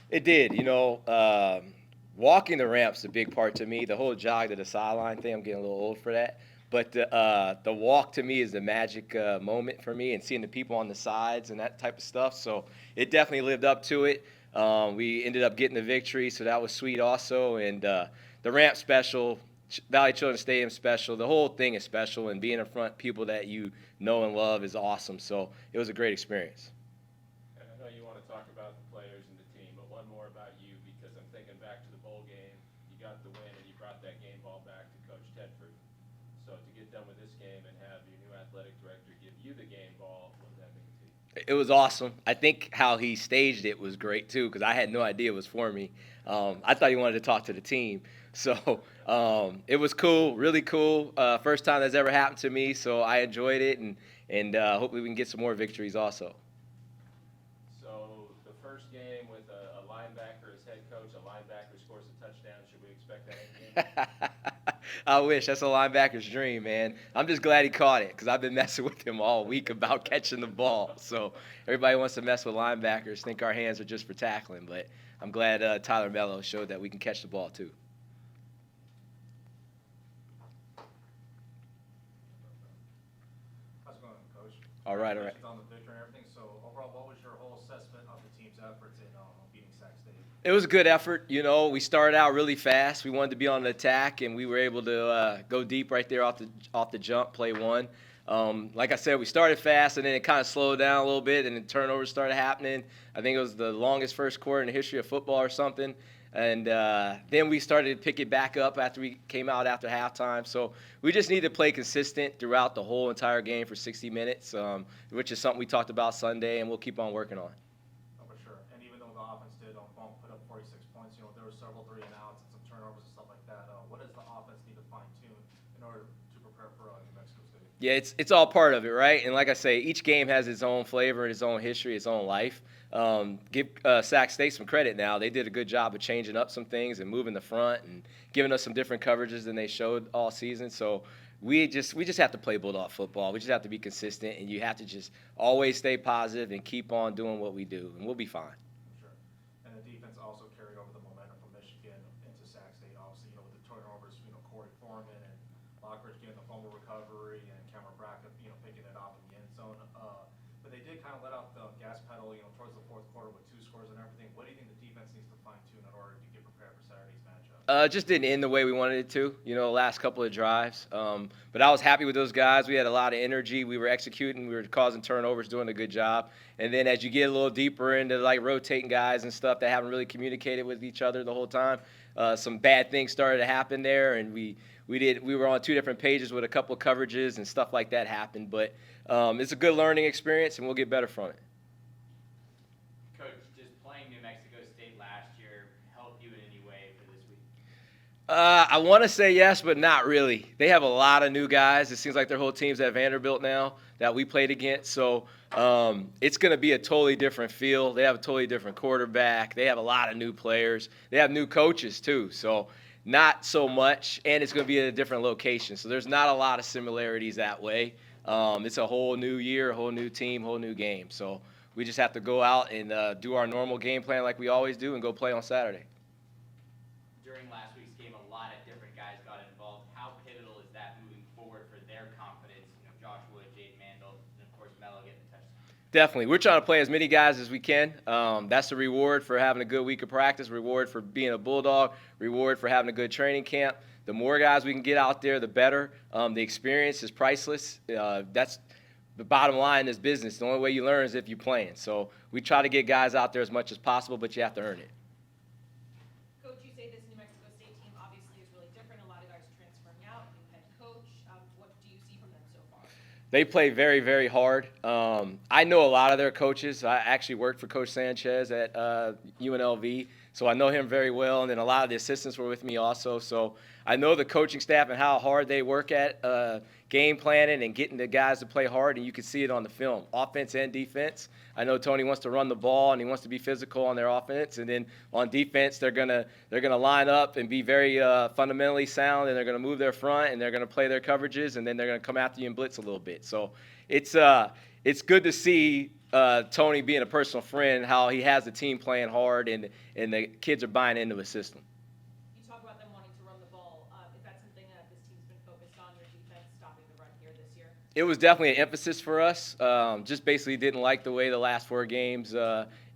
It did. Walking the ramp's a big part to me. The whole jog to the sideline thing, I'm getting a little old for that. But the walk to me is the magic moment for me, and seeing the people on the sides and that type of stuff. So it definitely lived up to it. We ended up getting the victory, so that was sweet also. And the ramp special, Valley Children's Stadium special, the whole thing is special. And being in front of people that you know and love is awesome. So it was a great experience. And I know you want to talk about the players and the team, but one more about you because I'm thinking back to the bowl game. You got the win and you brought that game ball back to Coach Tedford. So to get done with this game and have your new athletic director give you the game ball, what does that mean to you? It was awesome. I think how he staged it was great too, because I had no idea it was for me. I thought he wanted to talk to the team, so it was cool, really cool. First time that's ever happened to me, so I enjoyed it, and hopefully we can get some more victories also. So the first game with a linebacker as head coach, a linebacker scores a touchdown. Should we expect that any game? I wish that's a linebacker's dream, man. I'm just glad he caught it because I've been messing with him all week about catching the ball. So everybody wants to mess with linebackers, think our hands are just for tackling, but I'm glad Tyler Melo showed that we can catch the ball too. How's it going, Coach? All right, all right. Congratulations on the victory and everything. So overall, what was your whole assessment of the team's efforts in beating Sac State? It was a good effort. We started out really fast. We wanted to be on the attack, and we were able to go deep right there off the jump, play one. Like I said, we started fast, and then it kind of slowed down a little bit, and then turnovers started happening. I think it was the longest first quarter in the history of football or something. And then we started to pick it back up after we came out after halftime. So we just need to play consistent throughout the whole entire game for 60 minutes, which is something we talked about Sunday, and we'll keep on working on. Oh, for sure. And even though the offense did put up 46 points, there were several three and outs and some turnovers and stuff like that. What does the offense need to fine tune in order to prepare for New Mexico State? Yeah, it's all part of it, right? And like I say, each game has its own flavor and its own history, its own life. Give Sac State some credit now. They did a good job of changing up some things and moving the front and giving us some different coverages than they showed all season. So we just have to play bulldog football. We just have to be consistent, and you have to just always stay positive and keep on doing what we do, and we'll be fine. For sure. And the defense also carried over the momentum from Michigan into Sac State. Obviously, with the turnovers, Corey Foreman and Lockridge getting the fumble recovery and Cameron Brackett, picking it off in the end zone. But they did kind of let out the gas pedal, towards the fourth quarter with two scores and everything. What do you think the defense needs to fine tune in order to get prepared for Saturday's matchup? Just didn't end the way we wanted it to, last couple of drives. But I was happy with those guys. We had a lot of energy. We were executing. We were causing turnovers, doing a good job. And then as you get a little deeper into like rotating guys and stuff that haven't really communicated with each other the whole time, some bad things started to happen there, and we were on two different pages with a couple of coverages and stuff like that happened. But it's a good learning experience, and we'll get better from it. Coach, does playing New Mexico State last year help you in any way for this week? I want to say yes, but not really. They have a lot of new guys. It seems like their whole team's at Vanderbilt now that we played against. So it's going to be a totally different feel. They have a totally different quarterback. They have a lot of new players. They have new coaches, too. So not so much. And it's going to be at a different location. So there's not a lot of similarities that way. It's a whole new year, a whole new team, whole new game. So we just have to go out and do our normal game plan like we always do and go play on Saturday. During last week's game, a lot of different guys got involved. How pivotal is that moving forward for their confidence? Josh Wood, Jaden Mandel, and of course Mello getting the touchdown. Definitely. We're trying to play as many guys as we can. That's the reward for having a good week of practice, reward for being a Bulldog, reward for having a good training camp. The more guys we can get out there, the better. The experience is priceless. That's the bottom line in this business. The only way you learn is if you're playing. So we try to get guys out there as much as possible, but you have to earn it. Coach, you say this New Mexico State team obviously is really different. A lot of guys are transferring out. New head coach. What do you see from them so far? They play very, very hard. I know a lot of their coaches. I actually worked for Coach Sanchez at UNLV, so I know him very well. And then a lot of the assistants were with me also. So I know the coaching staff and how hard they work at game planning and getting the guys to play hard, and you can see it on the film, offense and defense. I know Tony wants to run the ball and he wants to be physical on their offense, and then on defense they're gonna line up and be very fundamentally sound, and they're gonna move their front and they're gonna play their coverages, and then they're gonna come after you and blitz a little bit. So it's it's good to see Tony being a personal friend, how he has the team playing hard, and the kids are buying into his system. You talk about them wanting to run the ball. Is that something that this team's been focused on, your defense stopping the run here this year? It was definitely an emphasis for us. Just basically didn't like the way the last 4 games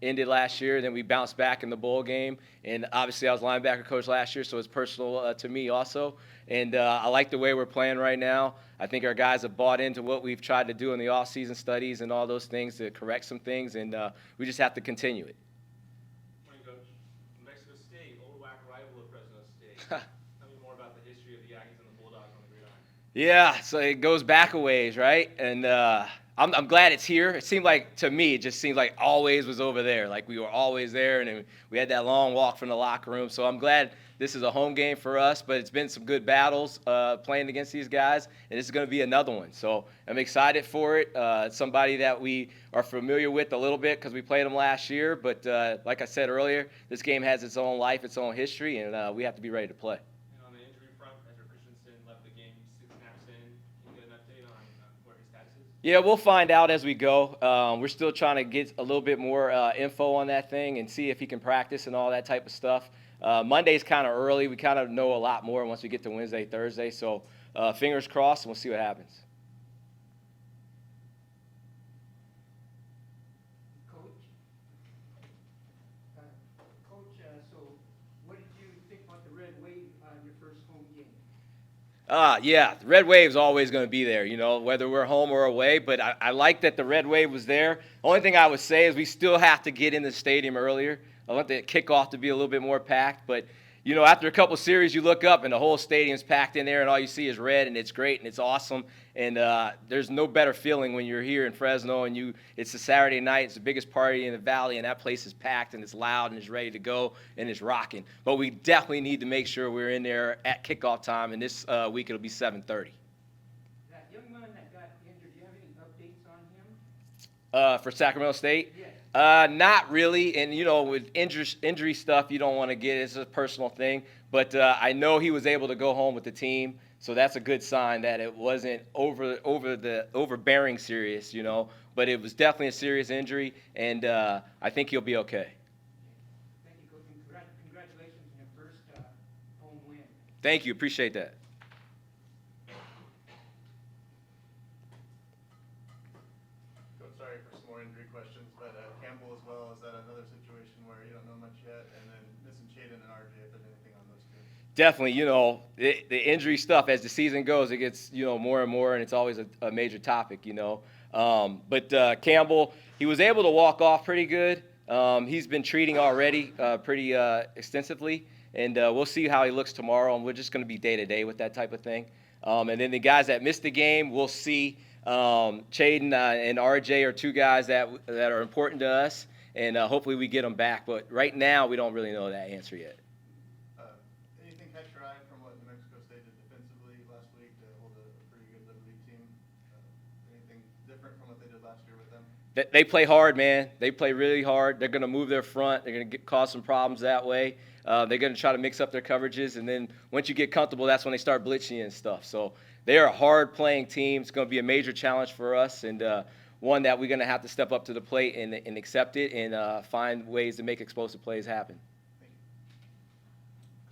ended last year. Then we bounced back in the bowl game, and obviously I was linebacker coach last year, so it's personal to me also. And I like the way we're playing right now. I think our guys have bought into what we've tried to do in the offseason studies and all those things to correct some things, and we just have to continue it. Morning, Coach. New Mexico State, old whack rival of Fresno State. Tell me more about the history of the Aggies and the Bulldogs on the gridiron. Yeah, so it goes back a ways, right? And I'm glad it's here. It seemed like, to me, it just seemed like always was over there. Like we were always there, and then we had that long walk from the locker room. So I'm glad this is a home game for us, but it's been some good battles playing against these guys, and this is going to be another one. So I'm excited for it. It's somebody that we are familiar with a little bit because we played them last year. But like I said earlier, this game has its own life, its own history, and we have to be ready to play. And on the injury front, Ezra Christensen left the game 6 snaps in. Can you get an update on where his status is? Yeah, we'll find out as we go. We're still trying to get a little bit more info on that thing and see if he can practice and all that type of stuff. Monday's kind of early. We kind of know a lot more once we get to Wednesday, Thursday. So fingers crossed, and we'll see what happens. Coach, so what did you think about the Red Wave on your first home game? Yeah, the Red Wave's always going to be there, you know, whether we're home or away. But I like that the Red Wave was there. The only thing I would say is we still have to get in the stadium earlier. I want the kickoff to be a little bit more packed. But, you know, after a couple series, you look up and the whole stadium's packed in there, and all you see is red, and it's great and it's awesome. And there's no better feeling when you're here in Fresno and it's a Saturday night. It's the biggest party in the valley, and that place is packed and it's loud and it's ready to go and it's rocking. But we definitely need to make sure we're in there at kickoff time, and this week it'll be 7:30. That young man that got injured, do you have any updates on him? For Sacramento State? Yes. Not really. And, you know, with injury stuff, you don't want to get it. It's a personal thing. But I know he was able to go home with the team. So that's a good sign that it wasn't overbearing serious, you know. But it was definitely a serious injury, and I think he'll be okay. Thank you, Coach, and congratulations on your first home win. Thank you. Appreciate that. Coach, sorry for some more injury questions, but Campbell as well, is that another situation where you don't know much yet? And then missing Chaden and RJ, if there's anything on those two? Definitely, you know, the injury stuff, as the season goes, it gets, you know, more and more, and it's always a major topic, you know. But Campbell, he was able to walk off pretty good. He's been treating already pretty extensively, and we'll see how he looks tomorrow, and we're just going to be day-to-day with that type of thing. And then the guys that missed the game, we'll see. Chaden and RJ are two guys that are important to us, and hopefully we get them back. But right now, we don't really know that answer yet. Anything catch your eye from what New Mexico State did defensively last week to hold a pretty good Little League team? Anything different from what they did last year with them? They play hard, man. They play really hard. They're going to move their front. They're going to cause some problems that way. They're going to try to mix up their coverages, and then once you get comfortable, that's when they start blitzing and stuff. So they are a hard-playing team. It's going to be a major challenge for us, and one that we're going to have to step up to the plate and accept it and find ways to make explosive plays happen.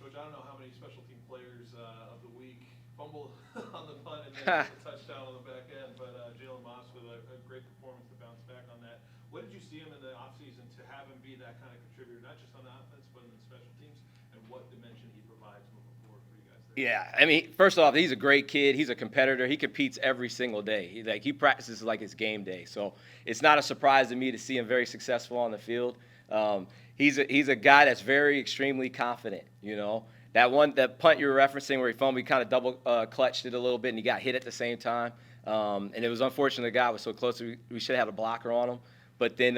Coach, I don't know how many special team players of the week fumbled on the punt and then get a touchdown on the back end, but Jalen Moss with a great performance to bounce back on that. What did you see him in the offseason to have him be that kind of contributor, not just on the offense, but in the special teams, and what dimension he provides moving forward for you guys there? Yeah, I mean, first off, he's a great kid. He's a competitor. He competes every single day. He practices like it's game day. So it's not a surprise to me to see him very successful on the field. He's a guy that's very extremely confident. You know, that punt you were referencing where he fumbled, he kind of double clutched it a little bit, and he got hit at the same time. And it was unfortunate the guy was so close. We should have had a blocker on him. But then,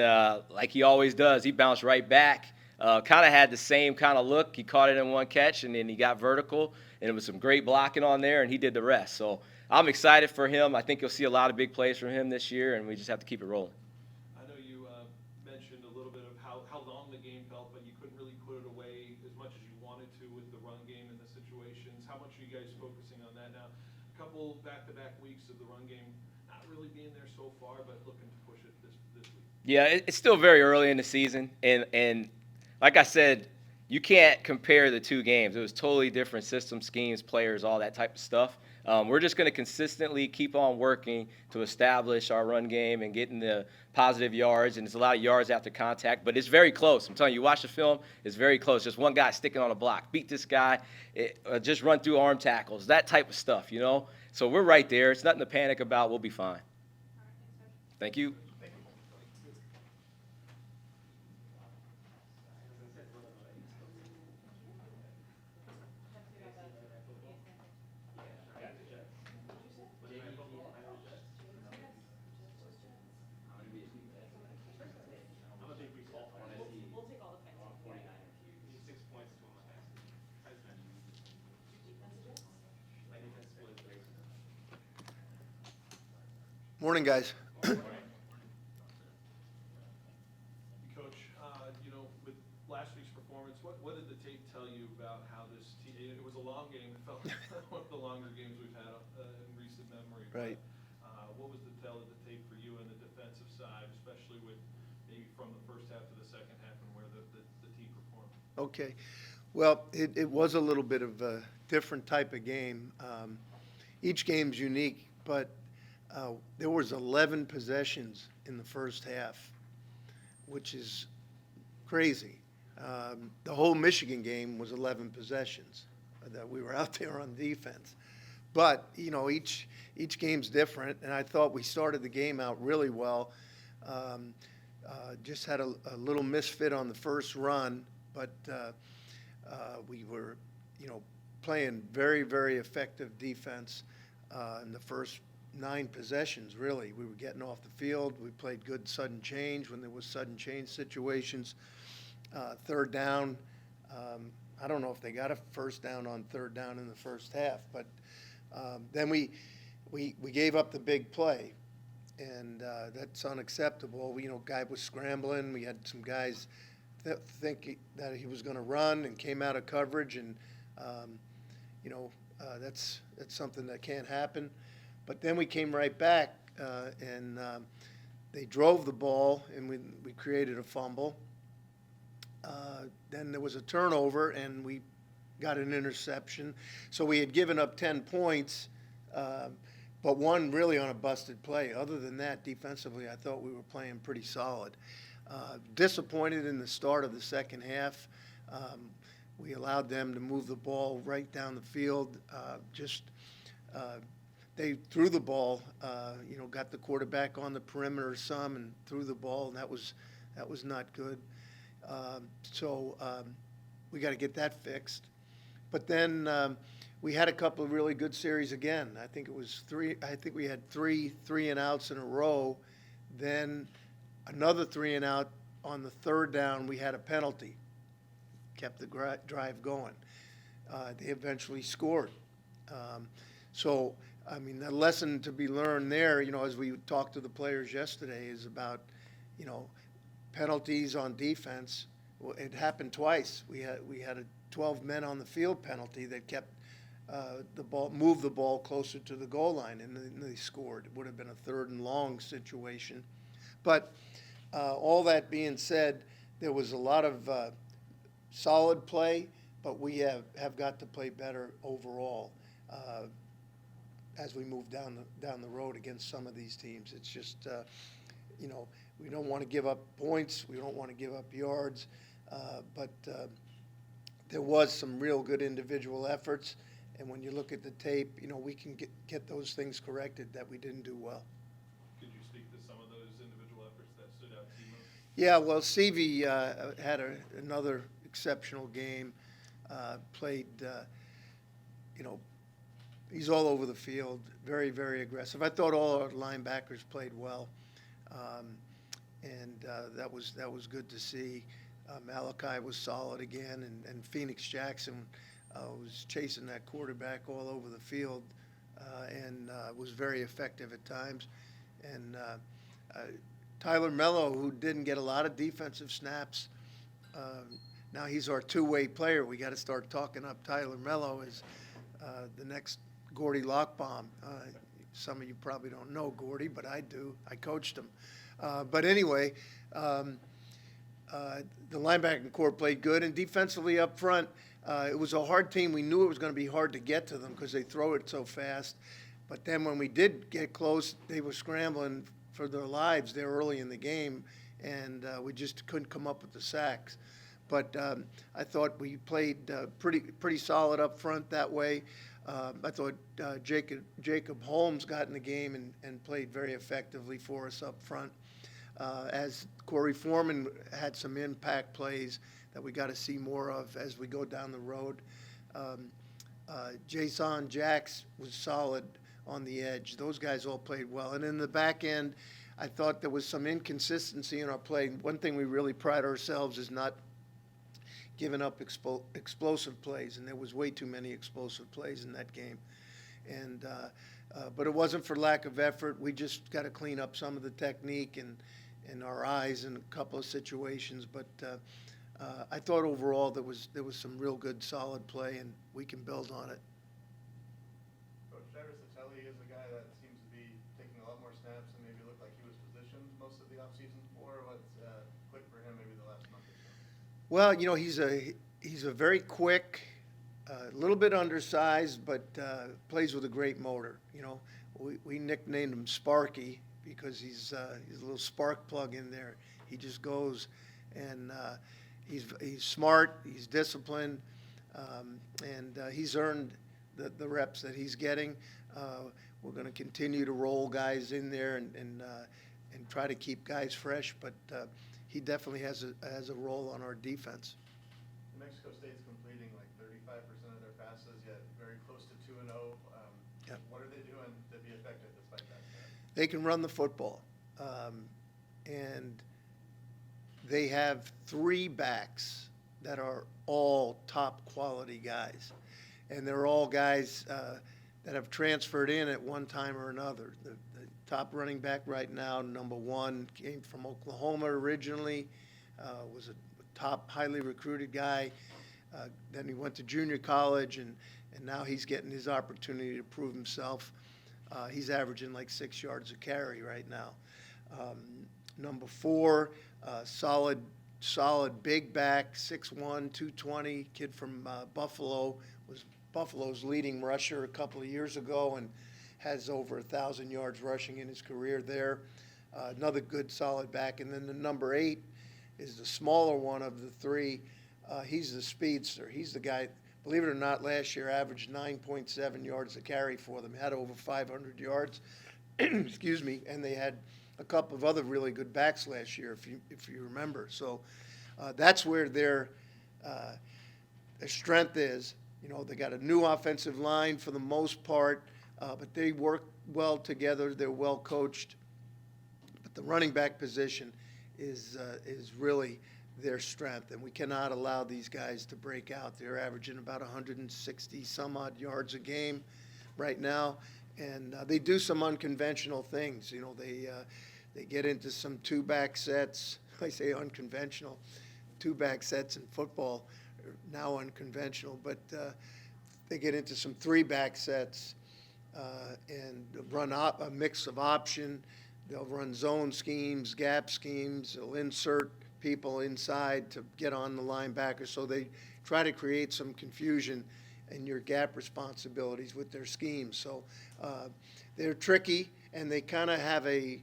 like he always does, he bounced right back. Kind of had the same kind of look. He caught it in one catch, and then he got vertical, and it was some great blocking on there, and he did the rest. So I'm excited for him. I think you'll see a lot of big plays from him this year, and we just have to keep it rolling. I know you mentioned a little bit of how long the game felt, but you couldn't really put it away as much as you wanted to with the run game and the situations. How much are you guys focusing on that now? A couple back-to-back weeks of the run game not really being there so far, but looking to push it this week? Yeah, it's still very early in the season, and like I said, you can't compare the two games. It was totally different system, schemes, players, all that type of stuff. We're just going to consistently keep on working to establish our run game and getting the positive yards, and it's a lot of yards after contact, but it's very close. I'm telling you, watch the film, it's very close. Just one guy sticking on a block, beat this guy, just run through arm tackles, that type of stuff, you know? So we're right there. It's nothing to panic about. We'll be fine. Thank you. We'll take all the facts. 6 points to him. My defense was great. Morning, guys. Coach, with last week's performance, what did the tape tell you about how this team, it was a long game, it felt like one of the longer games we've had in recent memory. Right. What was the tell of the tape for you on the defensive side, especially with maybe from the first half to the second half and where the team performed? Okay. Well, it was a little bit of a different type of game. Each game's unique, but there was 11 possessions in the first half, which is crazy. The whole Michigan game was 11 possessions that we were out there on defense. But, each game's different, and I thought we started the game out really well. Just had a little misfit on the first run, but we were, playing very, very effective defense in the first 9 possessions, really. We were getting off the field. We played good sudden change when there was sudden change situations. Third down, I don't know if they got a first down on third down in the first half, but then we gave up the big play, and that's unacceptable. Guy was scrambling. We had some guys think that he was going to run and came out of coverage, and that's something that can't happen. But then we came right back, and they drove the ball, and we created a fumble. Then there was a turnover, and we got an interception. So we had given up 10 points, but one really on a busted play. Other than that, defensively, I thought we were playing pretty solid. Disappointed in the start of the second half. We allowed them to move the ball right down the field. They threw the ball, got the quarterback on the perimeter some and threw the ball, and that was not good. So we got to get that fixed. But then we had a couple of really good series again. I think we had three and outs in a row. Then another 3 and out on the third down. We had a penalty, kept the drive going. They eventually scored. So the lesson to be learned there, as we talked to the players yesterday, is about, penalties on defense. Well, it happened twice. We had a 12 men on the field penalty that kept moved the ball closer to the goal line, and then they scored. It would have been a third and long situation. But all that being said, there was a lot of solid play, but we have got to play better overall as we move down the road against some of these teams. It's just, we don't want to give up points. We don't want to give up yards. But there was some real good individual efforts. And when you look at the tape, we can get those things corrected that we didn't do well. Could you speak to some of those individual efforts that stood out to you most? Yeah, well, Stevie had another exceptional game. Played, he's all over the field, very, very aggressive. I thought all our linebackers played well, and that was good to see. Malachi was solid again, and Phoenix Jackson was chasing that quarterback all over the field and was very effective at times. And Tyler Melo, who didn't get a lot of defensive snaps, now he's our two-way player. We got to start talking up Tyler Melo as the next Gordy Lockbaum. Some of you probably don't know Gordy, but I do. I coached him. But anyway, the linebacking core played good, and defensively up front, it was a hard team. We knew it was going to be hard to get to them because they throw it so fast. But then when we did get close, they were scrambling for their lives there early in the game, and we just couldn't come up with the sacks. But I thought we played pretty solid up front that way. I thought Jacob Holmes got in the game and played very effectively for us up front. As Corey Foreman had some impact plays that we got to see more of as we go down the road. Jason Jacks was solid on the edge. Those guys all played well. And in the back end, I thought there was some inconsistency in our play. One thing we really pride ourselves is not giving up explosive plays, and there was way too many explosive plays in that game. And but it wasn't for lack of effort. We just got to clean up some of the technique and our eyes in a couple of situations. But I thought overall there was some real good, solid play, and we can build on it. Coach Physicality is a guy that seems to be taking a lot more snaps and maybe looked like he was positioned most of the offseason for. What's quick for him maybe the last month or so? Well, he's a very quick, a little bit undersized, but plays with a great motor. We nicknamed him Sparky because he's a little spark plug in there. He just goes, and he's smart, he's disciplined, and he's earned the reps that he's getting. We're going to continue to roll guys in there and try to keep guys fresh, but he definitely has a role on our defense. New Mexico State's completing like 35% of their passes, yet very close to 2-0. Yep. What are they doing to be effective despite that? They can run the football, and they have 3 backs that are all top quality guys, and they're all guys that have transferred in at one time or another. The top running back right now, number 1, came from Oklahoma originally, was a top highly recruited guy. Then he went to junior college, and now he's getting his opportunity to prove himself. He's averaging like 6 yards a carry right now. Number 4, solid big back, 6'1", 220, kid from Buffalo, was Buffalo's leading rusher a couple of years ago and has over 1,000 yards rushing in his career there. Another good solid back. And then the number 8 is the smaller one of the 3. He's the speedster. He's the guy, believe it or not, last year averaged 9.7 yards a carry for them, had over 500 yards. Excuse me, and they had a couple of other really good backs last year, if you remember. So that's where their strength is. They got a new offensive line for the most part, but they work well together. They're well coached. But the running back position is really their strength, and we cannot allow these guys to break out. They're averaging about 160 some odd yards a game right now, and they do some unconventional things. They get into some 2-back sets. I say unconventional. 2-back sets in football are now unconventional, but they get into some 3-back sets and run a mix of option. They'll run zone schemes, gap schemes. They'll insert people inside to get on the linebacker. So they try to create some confusion in your gap responsibilities with their schemes. So they're tricky, and they kind of have a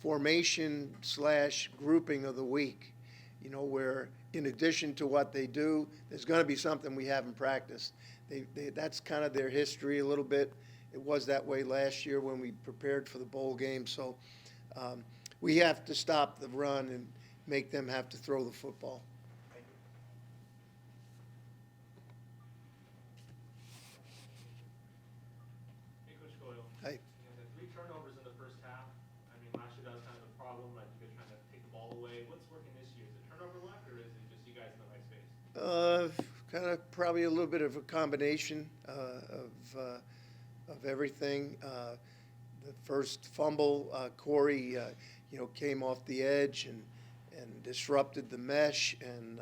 formation / grouping of the week, where in addition to what they do, there's going to be something we haven't practiced. That's kind of their history a little bit. It was that way last year when we prepared for the bowl game. So we have to stop the run and make them have to throw the football. Thank you. Hey, Coach Coyle. Hey. You had 3 turnovers in the first half. I mean, last year that was kind of a problem. Like, you guys trying to take the ball away. What's working this year? Is it turnover luck, or is it just you guys in the right space? Kind of probably a little bit of a combination of everything. The first fumble, Corey, came off the edge and disrupted the mesh, and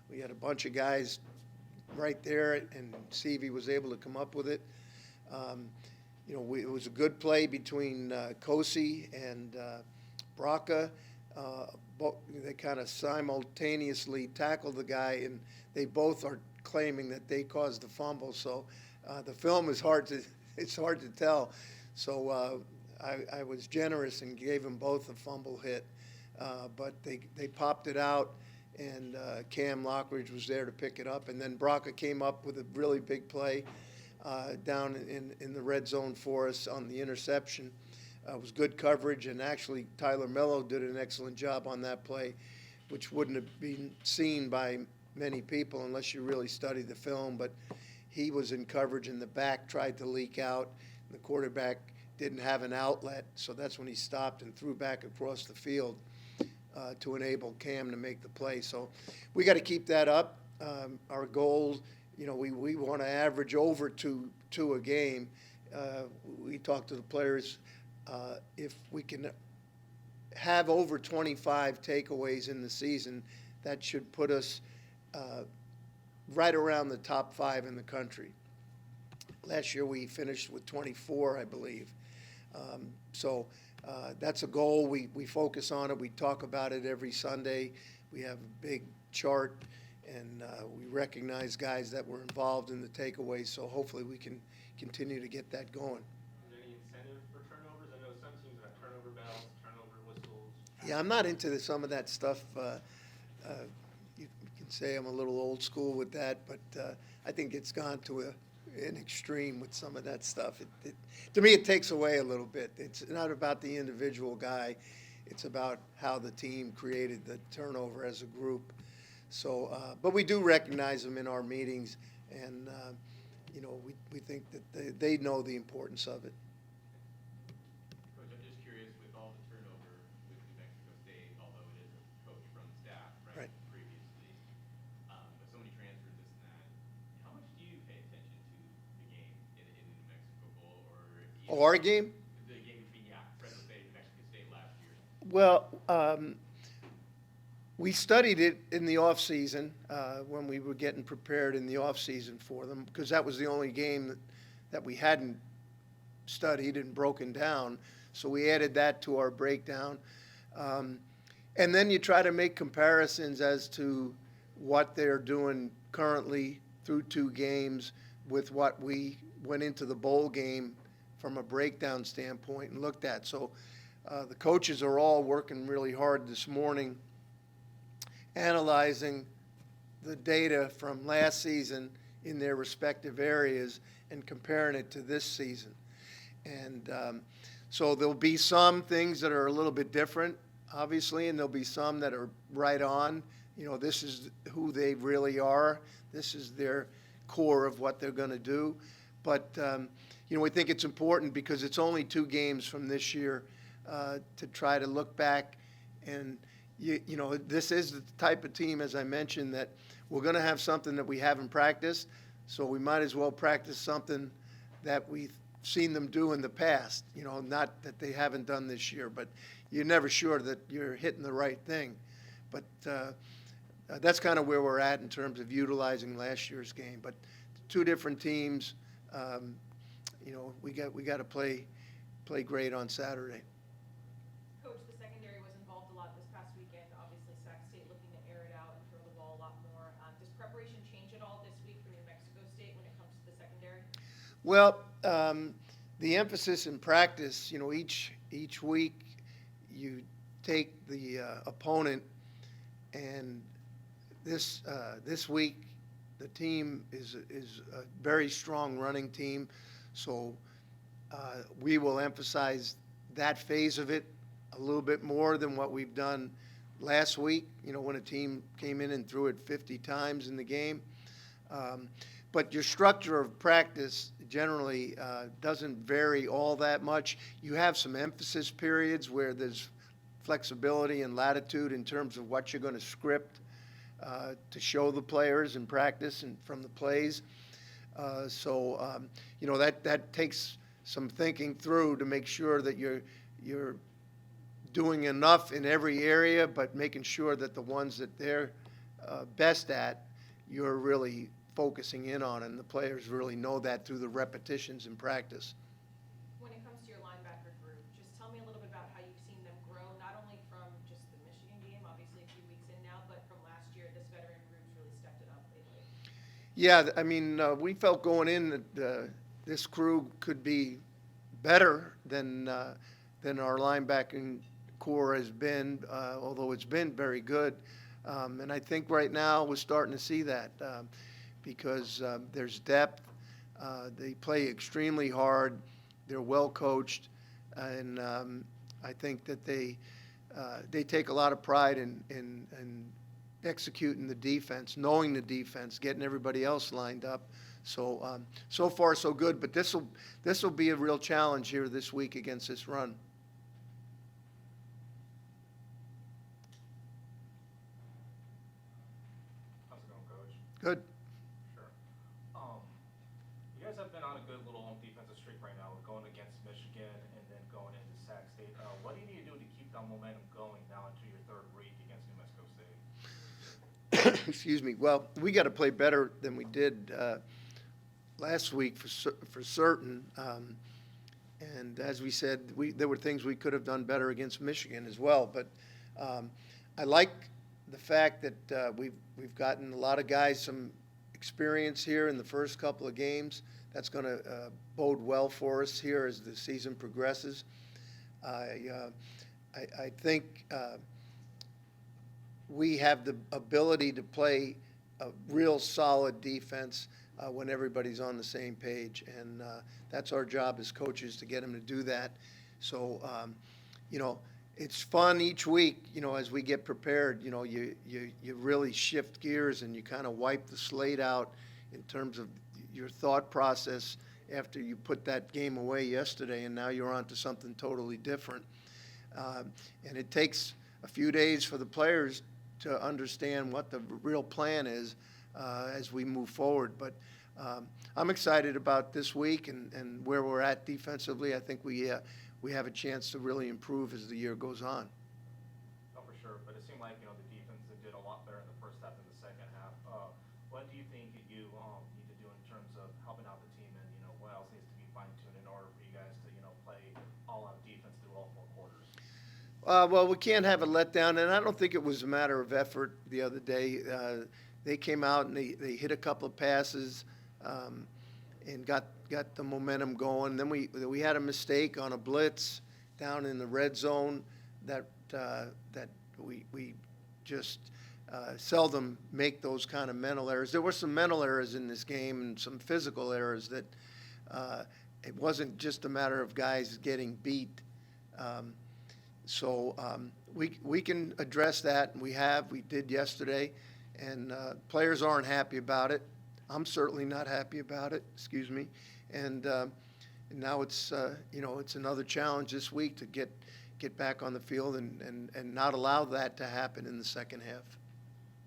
we had a bunch of guys right there, and Sevey was able to come up with it. it was a good play between Kosi and Braca. They kind of simultaneously tackled the guy, and they both are claiming that they caused the fumble. So the film is it's hard to tell. So I was generous and gave them both a fumble hit, but they popped it out, and Cam Lockridge was there to pick it up, and then Braca came up with a really big play down in the red zone for us on the interception. It was good coverage, and actually Tyler Melo did an excellent job on that play, which wouldn't have been seen by many people unless you really study the film. But he was in coverage, and the back tried to leak out, and the quarterback didn't have an outlet, so that's when he stopped and threw back across the field to enable Cam to make the play. So we got to keep that up. Our goal, we want to average over two a game. We talked to the players. If we can have over 25 takeaways in the season, that should put us right around the top 5 in the country. Last year we finished with 24, I believe. So that's a goal. We focus on it. We talk about it every Sunday. We have a big chart, and we recognize guys that were involved in the takeaways. So hopefully we can continue to get that going. Is there any incentive for turnovers? I know some teams have turnover bells, turnover whistles. Yeah, I'm not into some of that stuff. You can say I'm a little old school with that, but I think it's gone to an extreme with some of that stuff. To me, it takes away a little bit. It's not about the individual guy. It's about how the team created the turnover as a group. So, but we do recognize them in our meetings, and we think that they know the importance of it. Coach, I'm just curious, with all the turnover with New Mexico State, although it is a coach from the staff, right, Right. previously, with so many transfers, this and that, how much do you pay attention to the game in the New Mexico Bowl, or Our game? the game between, Fresno State and New Mexico State last year? Well, we studied it in the off season when we were getting prepared in the off season for them, because that was the only game that we hadn't studied and broken down. So we added that to our breakdown. And then you try to make comparisons as to what they're doing currently through 2 games with what we went into the bowl game from a breakdown standpoint and looked at. So the coaches are all working really hard this morning, analyzing the data from last season in their respective areas and comparing it to this season. And so there'll be some things that are a little bit different, obviously, and there'll be some that are right on. This is who they really are. This is their core of what they're going to do. But, we think it's important because it's only 2 games from this year to try to look back. And, this is the type of team, as I mentioned, that we're going to have something that we haven't practiced. So we might as well practice something that we've seen them do in the past. Not that they haven't done this year, but you're never sure that you're hitting the right thing. But that's kind of where we're at in terms of utilizing last year's game. But 2 different teams, we got to play great on Saturday. Coach, the secondary was involved a lot this past weekend. Obviously, Sac State looking to air it out and throw the ball a lot more. Does preparation change at all this week for New Mexico State when it comes to the secondary? Well, the emphasis in practice, each week you take the opponent, and this week the team is a very strong running team, so we will emphasize that phase of it a little bit more than what we've done last week, when a team came in and threw it 50 times in the game. But your structure of practice generally doesn't vary all that much. You have some emphasis periods where there's flexibility and latitude in terms of what you're going to script to show the players in practice and from the plays. That takes some thinking through to make sure that you're doing enough in every area, but making sure that the ones that they're best at, you're really focusing in on, and the players really know that through the repetitions in practice. Yeah, I mean, we felt going in that this crew could be better than our linebacking core has been, although it's been very good. And I think right now we're starting to see that because there's depth. They play extremely hard. They're well coached, and I think that they take a lot of pride in executing the defense, knowing the defense, getting everybody else lined up. So so far so good, but this will be a real challenge here this week against this run. How's it going, Coach? Good. Sure. You guys have been on a good little defensive streak right now, going against Michigan and then going into Sac State. What do you need to do to keep that momentum going now into your third week against New Mexico State? Excuse me. Well, we got to play better than we did last week for certain. And as we said, there were things we could have done better against Michigan as well. But I like the fact that we've gotten a lot of guys some experience here in the first couple of games. That's going to bode well for us here as the season progresses. I think we have the ability to play a real solid defense when everybody's on the same page, and that's our job as coaches to get them to do that. So, it's fun each week, as we get prepared. You really shift gears and you kind of wipe the slate out in terms of your thought process after you put that game away yesterday, and now you're on to something totally different. And it takes a few days for the players to understand what the real plan is as we move forward. But I'm excited about this week and where we're at defensively. I think we have a chance to really improve as the year goes on. Oh, for sure. But it seemed like, the defense did a lot better in the first half than the second half. What do you think you need to do in terms of helping out the team, and, what else needs to be fine-tuned in order for you guys to, play all-out defense through all four quarters? Well, we can't have a letdown, and I don't think it was a matter of effort the other day. They came out and they hit a couple of passes and got the momentum going. Then we had a mistake on a blitz down in the red zone that we just seldom make those kind of mental errors. There were some mental errors in this game and some physical errors that it wasn't just a matter of guys getting beat. So we can address that, and we did yesterday, and players aren't happy about it. I'm certainly not happy about it, excuse me. And now it's another challenge this week to get back on the field and not allow that to happen in the second half.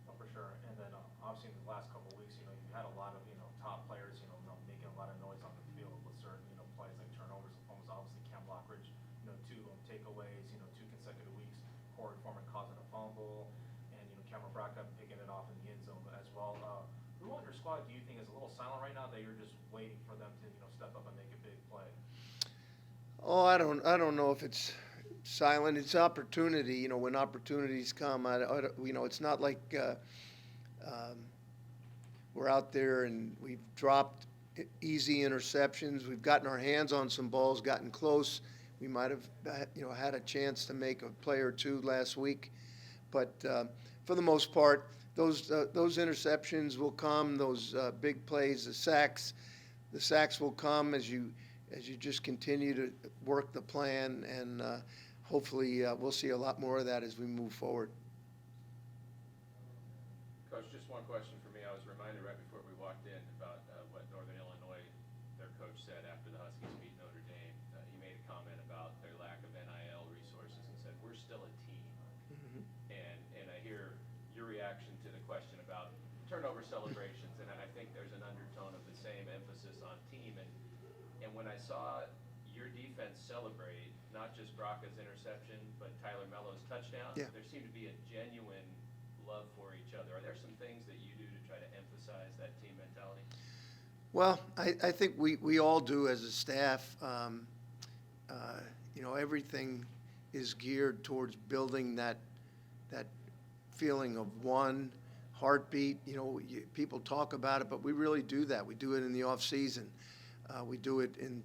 Oh, for sure. And then obviously in the last couple of weeks, you had a lot of, top players, making a lot of noise on the field with certain, plays like turnovers. Almost obviously Cam Lockridge, two takeaways, two consecutive weeks. Corey Foreman causing a fumble, and, Cameron Braca picking it off in the end zone as well. Who on your squad do you think is a little silent right now that you're just waiting for them to, step up and make a big play? Oh, I don't know if it's silent. It's opportunity. When opportunities come, it's not like we're out there and we've dropped easy interceptions. We've gotten our hands on some balls, gotten close. We might have, had a chance to make a play or two last week, but for the most part, those interceptions will come. Those big plays, the sacks will come as you just continue to work the plan, and hopefully we'll see a lot more of that as we move forward. Coach, just one question for me. I was reminded right before we walked in about what Northern Illinois, their coach, said after the Huskies beat Notre Dame. He made a comment about their lack of NIL resources and said, "We're still a team." Mm-hmm. And I hear your reaction to the question about turnover celebrations, and I think there's an undertone of the same emphasis on team. And when I saw your defense celebrate not just Braca's interception, but Tyler Melo's touchdown, Yeah. there seemed to be a genuine love for each other. Are there some things that you do to try to emphasize that team mentality? Well, I think we all do as a staff. Everything is geared towards building that feeling of one, heartbeat. People talk about it, but we really do that. We do it in the off season. We do it in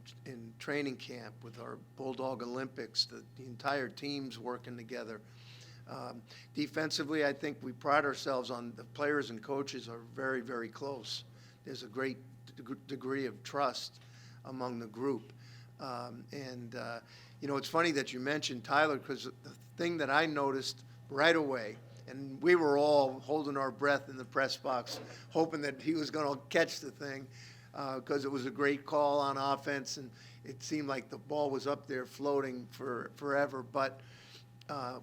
training camp with our Bulldog Olympics. The entire team's working together. Defensively, I think we pride ourselves on the players and coaches are very, very close. There's a great degree of trust among the group. It's funny that you mentioned Tyler, because the thing that I noticed right away, and we were all holding our breath in the press box, hoping that he was going to catch the thing, because it was a great call on offense, and it seemed like the ball was up there floating forever. But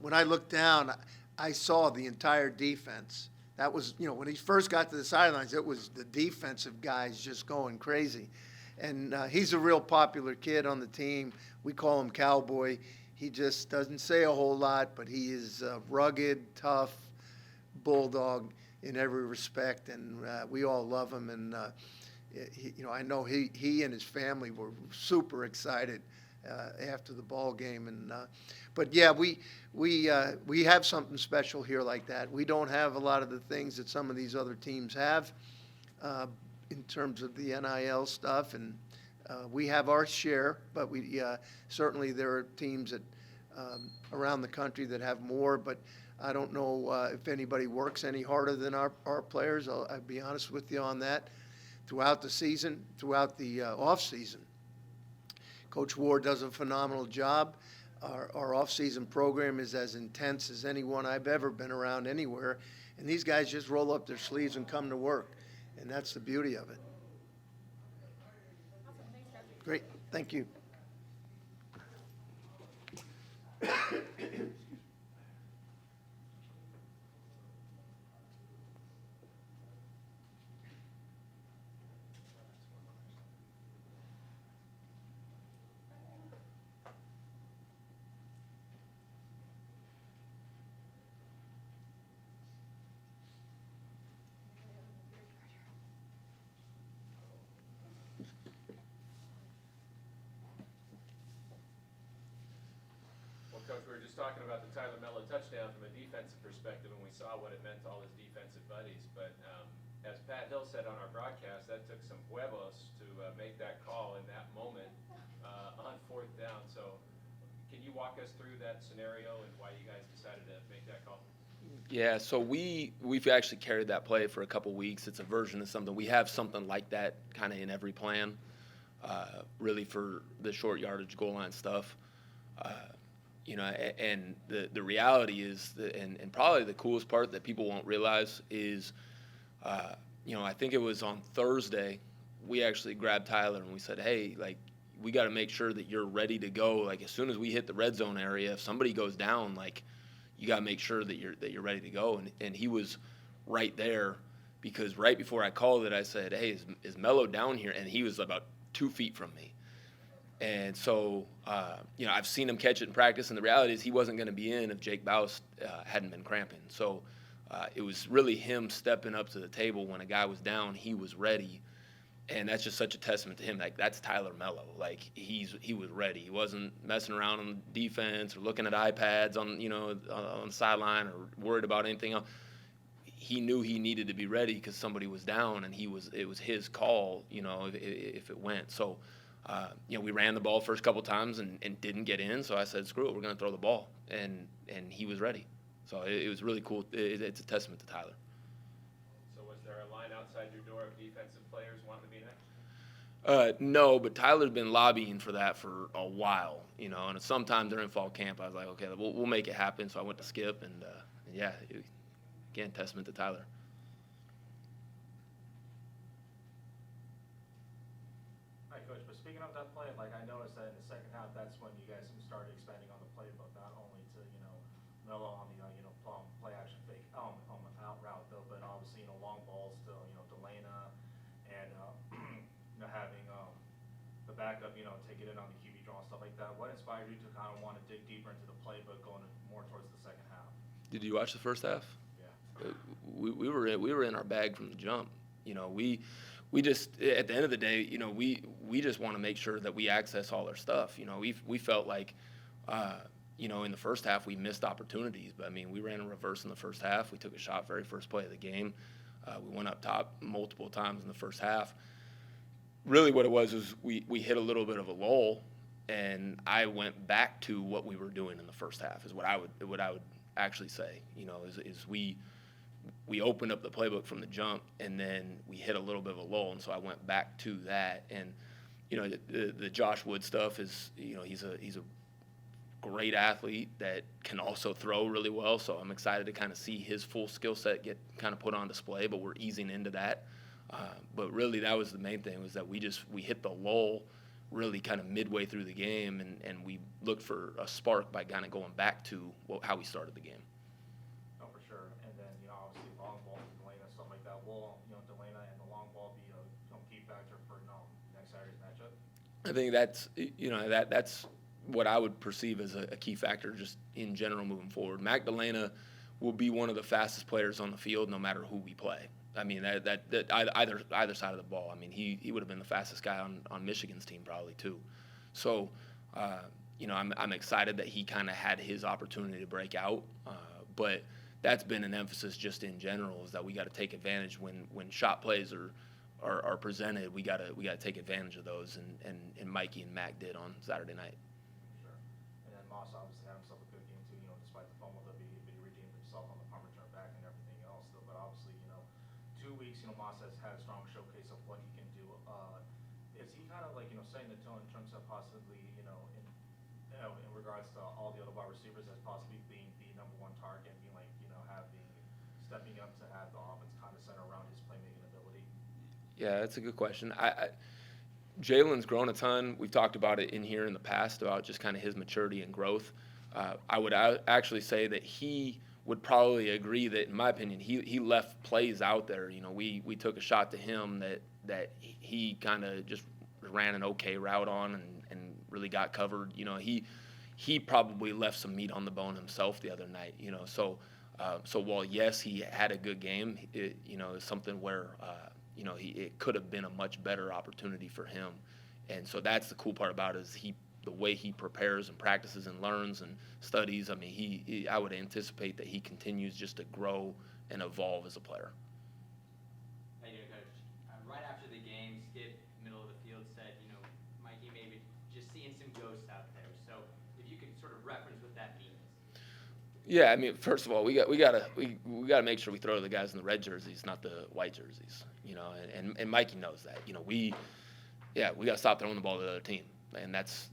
when I looked down, I saw the entire defense. That was, when he first got to the sidelines, it was the defensive guys just going crazy. And he's a real popular kid on the team. We call him Cowboy. He just doesn't say a whole lot, but he is a rugged, tough bulldog in every respect, and we all love him. And I know he and his family were super excited after the ball game. But yeah, we have something special here like that. We don't have a lot of the things that some of these other teams have in terms of the NIL stuff, and we have our share. But certainly there are teams that around the country that have more. But I don't know if anybody works any harder than our players. I'll be honest with you on that. Throughout the season, throughout the off season, Coach Ward does a phenomenal job. Our off-season program is as intense as anyone I've ever been around anywhere, and these guys just roll up their sleeves and come to work, and that's the beauty of it. Awesome, thanks, guys. Great, thank you. Well, Coach, we were just talking about the Tyler Melo touchdown from a defensive perspective, and we saw what it meant to all his defensive buddies. But as Pat Hill said on our broadcast, that took some huevos to make that call in that moment on fourth down. So can you walk us through that scenario and why you guys decided to make that call? Yeah, so we've actually carried that play for a couple weeks. It's a version of something. We have something like that kind of in every plan, really for the short yardage goal line stuff. And the reality is, and probably the coolest part that people won't realize is, I think it was on Thursday, we actually grabbed Tyler and we said, hey, like, we got to make sure that you're ready to go. Like, as soon as we hit the red zone area, if somebody goes down, like, you got to make sure that you're ready to go. And he was right there, because right before I called it, I said, hey, is Melo down here? And he was about 2 feet from me. And so, I've seen him catch it in practice, and the reality is he wasn't going to be in if Jake Baus hadn't been cramping. So it was really him stepping up to the table when a guy was down. He was ready, and that's just such a testament to him. Like, that's Tyler Melo. Like, he was ready. He wasn't messing around on defense or looking at iPads on the sideline or worried about anything else. He knew he needed to be ready because somebody was down, and it was his call, if it went. So, we ran the ball first couple times and didn't get in. So I said, screw it, we're going to throw the ball. And he was ready. So it was really cool. It's a testament to Tyler. So was there a line outside your door of defensive players wanting to be next? No, but Tyler's been lobbying for that for a while, and sometime during fall camp, I was like, okay, we'll make it happen. So I went to Skip, and again, testament to Tyler. Hi, Coach, but speaking of that play, like, I noticed that in the second half, that's when you guys started expanding on the playbook, not only to, Melo on the, play action fake on the out route, though, but obviously, long balls to, Delana, and, having the backup, take it in on the QB draw and stuff like that. What inspired you to kind of want to dig deeper into the playbook going more towards the second half? Did you watch the first half? Yeah. We were in our bag from the jump. We just, at the end of the day, we just want to make sure that we access all our stuff. We felt like, in the first half, we missed opportunities. But, I mean, we ran a reverse in the first half. We took a shot very first play of the game. We went up top multiple times in the first half. Really what it was is we hit a little bit of a lull, and I went back to what we were doing in the first half is what I would actually say, is we opened up the playbook from the jump, and then we hit a little bit of a lull, and so I went back to that. And, the Josh Wood stuff is, he's a great athlete that can also throw really well, so I'm excited to kind of see his full skill set get kind of put on display, but we're easing into that. But really that was the main thing, was that we hit the lull really kind of midway through the game, and we looked for a spark by kind of going back to how we started the game. No, for sure. And then, obviously long ball to Delana, stuff like that. Will, Delana and the long ball be a key factor for, next Saturday's matchup? I think that's what I would perceive as a key factor just in general moving forward. Mac Delana will be one of the fastest players on the field no matter who we play. I mean, that either side of the ball. I mean, he would have been the fastest guy on Michigan's team probably too. So, I'm excited that he kind of had his opportunity to break out. But that's been an emphasis just in general, is that we got to take advantage when shot plays are presented. We got to take advantage of those, and Mikey and Mac did on Saturday night. Sure. And then Moss obviously had himself a good game too, despite the fumble that he redeemed himself on the punt return back and everything else. Though, but obviously, 2 weeks, Moss has had a strong showcase of what he can do. Is he kind of like, setting the tone in terms of possibly, in regards to all the other wide receivers as possibly being the number one target, and being like, stepping up to have the offense kind of center around his playmaking ability? Yeah, that's a good question. Jalen's grown a ton. We've talked about it in here in the past about just kind of his maturity and growth. I would actually say that he would probably agree that, in my opinion, he left plays out there. We took a shot to him that he kind of just ran an okay route on and really got covered. He probably left some meat on the bone himself the other night. So while yes, he had a good game, it's something where it could have been a much better opportunity for him. And so that's the cool part about it, is the way he prepares and practices and learns and studies. I mean, I would anticipate that he continues just to grow and evolve as a player. How you doing, Coach? Right after the game, Skip, middle of the field, said, Mikey maybe just seeing some ghosts out there. So if you could sort of reference what that means. Yeah, I mean, first of all, we gotta make sure we throw to the guys in the red jerseys, not the white jerseys. And Mikey knows that. We gotta stop throwing the ball to the other team. And that's,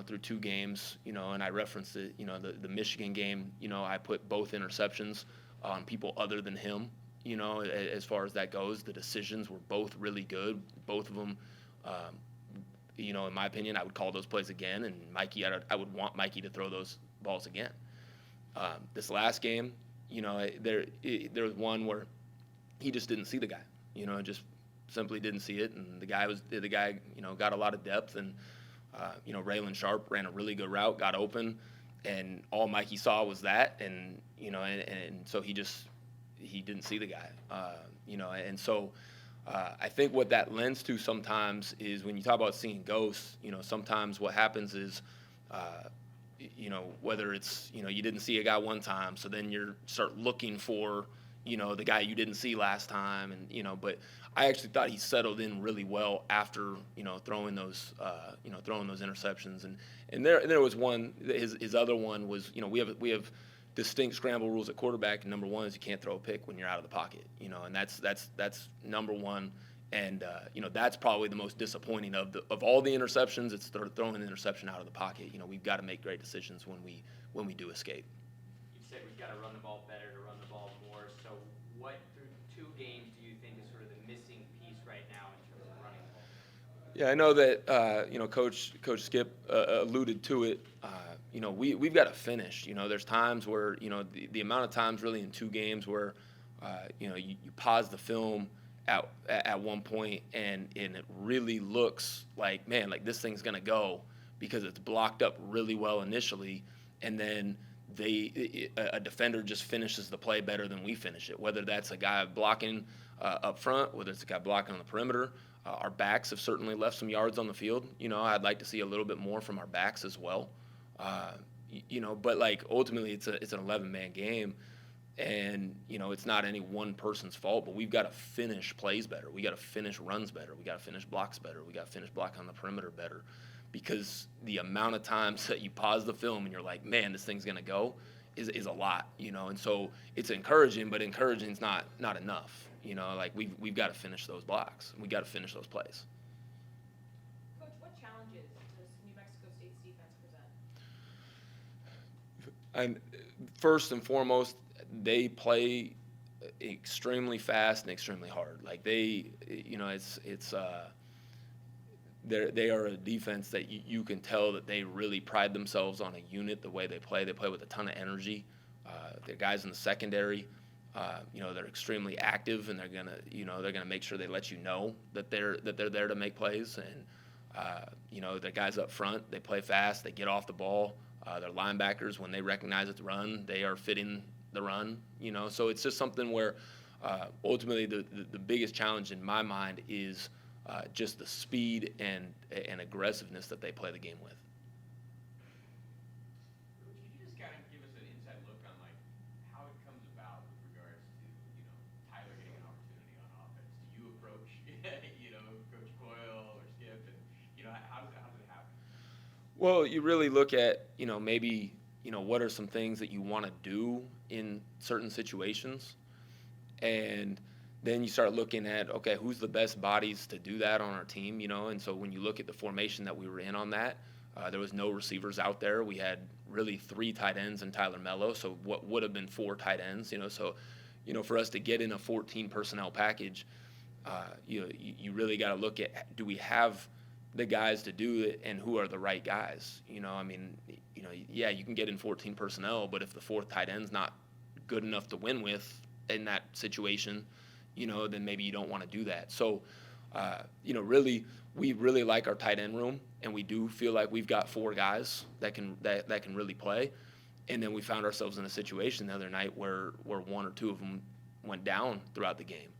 through 2 games, and I referenced it, the Michigan game, I put both interceptions on people other than him, as far as that goes. The decisions were both really good. Both of them, in my opinion, I would call those plays again. And Mikey, I would want Mikey to throw those balls again. This last game, there was one where he just didn't see the guy, just simply didn't see it. And the guy, got a lot of depth, and, Raylan Sharp ran a really good route, got open, and all Mikey saw was that. And, and so he didn't see the guy, and so I think what that lends to sometimes is when you talk about seeing ghosts, sometimes what happens is, whether it's, you didn't see a guy one time, so then you start looking for, the guy you didn't see last time. And, but I actually thought he settled in really well after, throwing those interceptions. And there was one, his other one was, we have distinct scramble rules at quarterback. And number one is you can't throw a pick when you're out of the pocket, and that's number one. And, that's probably the most disappointing of all the interceptions. It's throwing an interception out of the pocket. We've got to make great decisions when we do escape. You said we've got to run the ball better, to run the ball more. So what, through 2 games, do you think is sort of the missing piece right now in terms of running the ball? Yeah, I know that, Coach Skip alluded to it. We've got to finish. There's times where, the amount of times really in 2 games where, you pause the film at one point and it really looks like, man, like this thing's going to go because it's blocked up really well initially, and then a defender just finishes the play better than we finish it, whether that's a guy blocking up front, whether it's a guy blocking on the perimeter. Our backs have certainly left some yards on the field. I'd like to see a little bit more from our backs as well. but like ultimately it's an 11-man game, and it's not any one person's fault, but we've got to finish plays better. We got to finish runs better. We got to finish blocks better. We got to finish block on the perimeter better, because the amount of times that you pause the film and you're like, man, this thing's gonna go, is a lot, and so it's encouraging, but encouraging's not enough. Like we've got to finish those blocks. We got to finish those plays. Coach, what challenges does New Mexico State's defense present? And first and foremost, they play extremely fast and extremely hard. Like they are a defense that you can tell that they really pride themselves on a unit, the way they play. They play with a ton of energy. They're guys in the secondary. They're extremely active, and they're gonna make sure they let you know that they're there to make plays. And the guys up front, they play fast. They get off the ball. Their linebackers, when they recognize it's a run, they are fitting the run. So it's just something where ultimately the biggest challenge in my mind is just the speed and aggressiveness that they play the game with. Coach, could you just kind of give us an inside look on like how it comes about with regards to Tyler getting an opportunity on offense? Do you approach Coach Coyle or Skip, and how does it happen? Well, you really look at maybe what are some things that you want to do in certain situations, and then you start looking at, okay, who's the best bodies to do that on our team, and so when you look at the formation that we were in on that, there was no receivers out there. We had really 3 tight ends and Tyler Melo, so what would have been 4 tight ends, so for us to get in a 14 personnel package, you really got to look at, do we have the guys to do it, and who are the right guys? Yeah, you can get in 14 personnel, but if the 4th tight end's not good enough to win with in that situation, then maybe you don't want to do that. So, really, we really like our tight end room, and we do feel like we've got 4 guys that can really play. And then we found ourselves in a situation the other night where 1 or 2 of them went down throughout the game,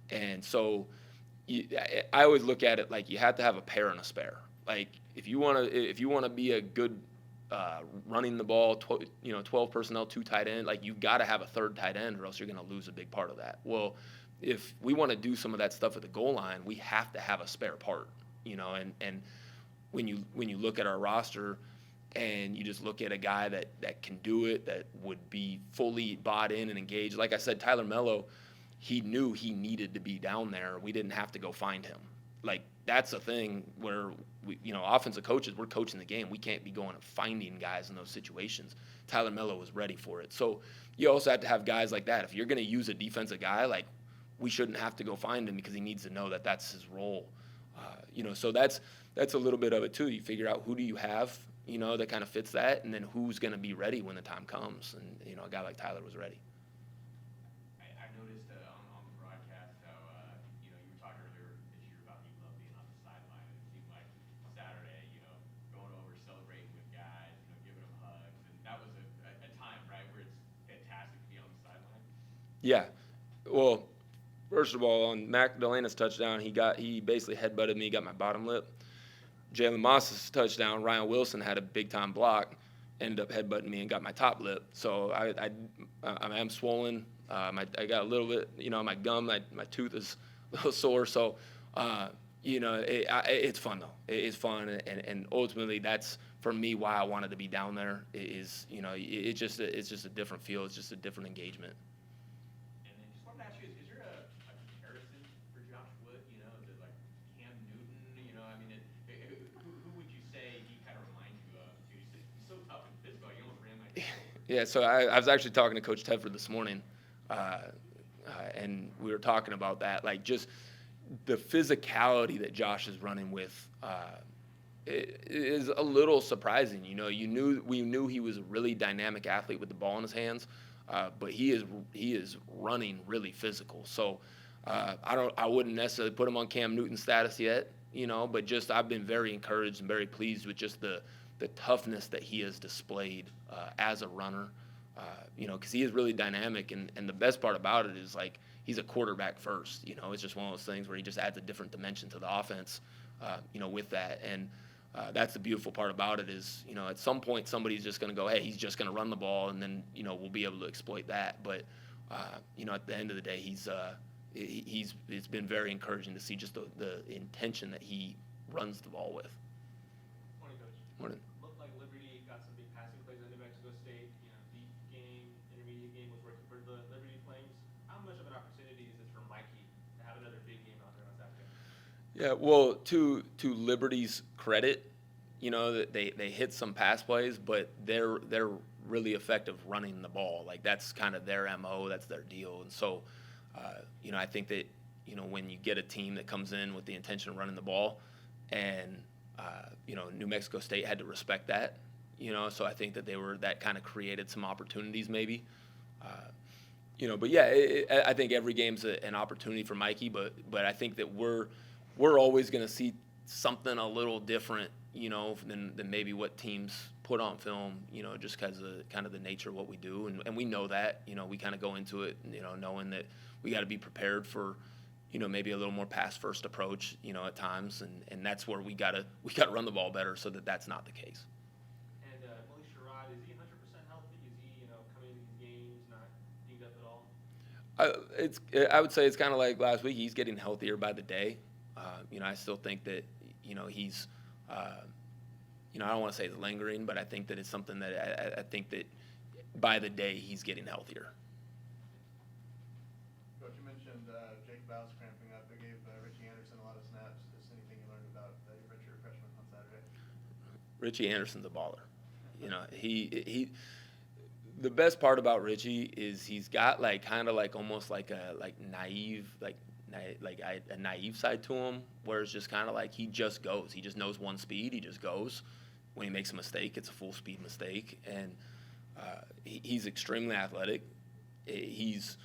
and so I always look at it like you have to have a pair and a spare. Like if you want to be a good running the ball, 12 personnel, 2 tight end, like you've got to have a 3rd tight end, or else you're going to lose a big part of that. Well, if we want to do some of that stuff at the goal line, we have to have a spare part, and when you look at our roster and you just look at a guy that can do it, that would be fully bought in and engaged. Like I said, Tyler Melo, he knew he needed to be down there. We didn't have to go find him. Like that's a thing where we, offensive coaches, we're coaching the game. We can't be going and finding guys in those situations. Tyler Melo was ready for it. So you also have to have guys like that. If you're going to use a defensive guy, like we shouldn't have to go find him because he needs to know that that's his role. So that's a little bit of it too. You figure out who do you have, that kind of fits that, and then who's going to be ready when the time comes. And a guy like Tyler was ready. I noticed on the broadcast how you were talking earlier this year about you love being on the sideline, and it seemed like Saturday, going over celebrating with guys, giving them hugs, and that was a time, right, where it's fantastic to be on the sideline. Yeah. Well, first of all, on Mac Delana's touchdown, he basically headbutted me, got my bottom lip. Jalen Moss's touchdown, Ryan Wilson had a big-time block, ended up headbutting me and got my top lip. So I'm swollen. I got a little bit, my gum, my tooth is a little sore. So, it's fun though. It's fun, and ultimately that's for me why I wanted to be down there. It's just a different feel. It's just a different engagement. And then just wanted to ask you, is there a comparison for Josh Wood? Is it like Cam Newton? Who would you say he kind of reminds you of? He's so tough and physical. You almost ran my team. Yeah, so I was actually talking to Coach Tedford this morning, and we were talking about that, like just the physicality that Josh is running with is a little surprising. We knew he was a really dynamic athlete with the ball in his hands, but he is running really physical. So I wouldn't necessarily put him on Cam Newton status yet, but just I've been very encouraged and very pleased with just the toughness that he has displayed as a runner, because he is really dynamic, and the best part about it is like he's a quarterback first. It's just one of those things where he just adds a different dimension to the offense, with that. And that's the beautiful part about it is, you know, at some point somebody's just going to go, hey, he's just going to run the ball, and then, you know, we'll be able to exploit that. But, you know, at the end of the day, it's been very encouraging to see just the intention that he runs the ball with. Morning, Coach. Morning. Looked like Liberty got some big passing plays at New Mexico State. You know, deep game, intermediate game was working for the Liberty Flames. How much of an opportunity is this for Mikey to have another big game out there on Saturday? Yeah, well, to Liberty's credit, you know, that they hit some pass plays, but they're really effective running the ball. Like, that's kind of their MO, that's their deal. And so, you know, I think that, you know, when you get a team that comes in with the intention of running the ball, and you know, New Mexico State had to respect that, you know, so I think that that kind of created some opportunities maybe. You know, but yeah, I think every game's an opportunity for Mikey, but I think that we're always going to see something a little different, you know, than maybe what teams put on film, you know, just because of kind of the nature of what we do. And we know that, you know, we kind of go into it, you know, knowing that we got to be prepared for, you know, maybe a little more pass-first approach, you know, at times. And that's where we gotta run the ball better so that that's not the case. And Malik Sherrod, is he 100% healthy? Is he, you know, coming into these games not dinged up at all? I would say it's kind of like last week. He's getting healthier by the day. You know, I still think that, you know, he's, you know, I don't want to say it's lingering, but I think that it's something that I think that by the day he's getting healthier. Coach, you mentioned Jake Bowes cramping up. It gave Richie Anderson a lot of snaps. Just anything you learned about your redshirt freshman on Saturday? Richie Anderson's a baller. You know, he the best part about Richie is he's got like kind of like almost like a naive a naive side to him, where it's just kind of like he just goes. He just knows one speed. He just goes. When he makes a mistake, it's a full speed mistake, and he's extremely athletic. He's